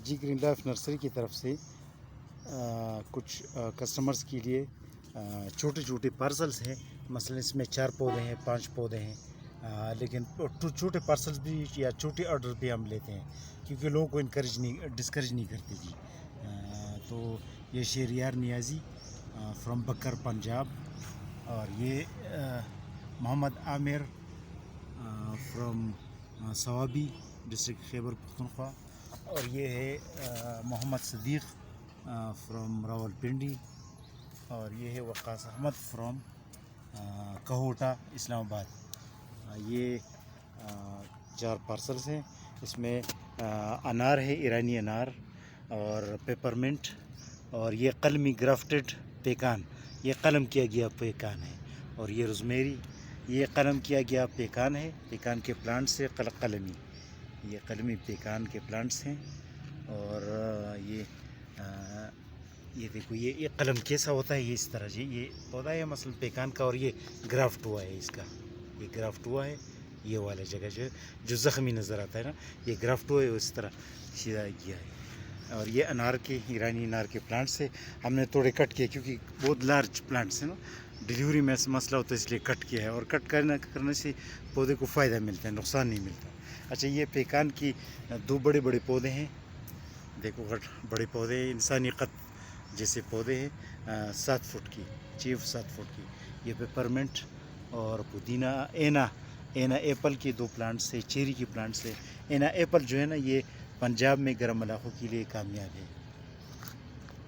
جی green life nursery کی طرف سے کچھ کسٹمرز کے لیے چھوٹے چھوٹے پارسلز ہیں. مثلا اس میں 4 پودے ہیں، 5 پودے ہیں، لیکن چھوٹے پارسلز بھی یا چھوٹے آرڈر بھی ہم لیتے ہیں کیونکہ لوگوں کو ڈسکریج نہیں کرتے جی. تو یہ شہریار نیازی فرام بکر پنجاب، اور یہ محمد عامر فرام صوابی ڈسٹرکٹ خیبر پختونخوا، اور یہ ہے محمد صدیق فرام راول پنڈی، اور یہ ہے وقاص احمد فرام کہوٹا اسلام آباد. یہ 4 پارسلز ہیں. اس میں انار ہے، ایرانی انار، اور پیپرمنٹ، اور یہ قلمی گرافٹڈ پیکان، یہ قلم کیا گیا پیکان ہے، اور یہ روزمیری، یہ قلم کیا گیا پیکان ہے. پیکان کے پلانٹس سے قلمی، یہ قلمی پیکان کے پلانٹس ہیں. اور یہ دیکھو، یہ قلم کیسا ہوتا ہے، یہ اس طرح جی یہ پودا ہے مثلا پیکان کا، اور یہ گرافٹ ہوا ہے، اس کا یہ گرافٹ ہوا ہے. یہ والا جگہ جو زخمی نظر آتا ہے نا، یہ گرافٹ ہوا ہے، اس طرح سیدھا کیا ہے. اور یہ انار کے، ایرانی انار کے پلانٹس ہے. ہم نے تھوڑے کٹ کیے کیونکہ بہت لارج پلانٹس ہیں نا، ڈیلیوری میں مسئلہ ہوتا ہے، اس لیے کٹ کیا ہے. اور کٹ کرنے سے پودے کو فائدہ ملتا ہے، نقصان نہیں ملتا. اچھا، یہ پیکان کی 2 بڑے بڑے پودے ہیں. دیکھو بڑے پودے، انسانی قد جیسے پودے ہیں، 7 فٹ کی، چیف 7 فٹ کی. یہ پیپرمنٹ اور پودینہ. اینا ایپل کے 2 پلانٹس ہے، چیری کے پلانٹس ہے. اینا ایپل جو ہے نا، یہ پنجاب میں گرم علاقوں کے لیے کامیاب ہے.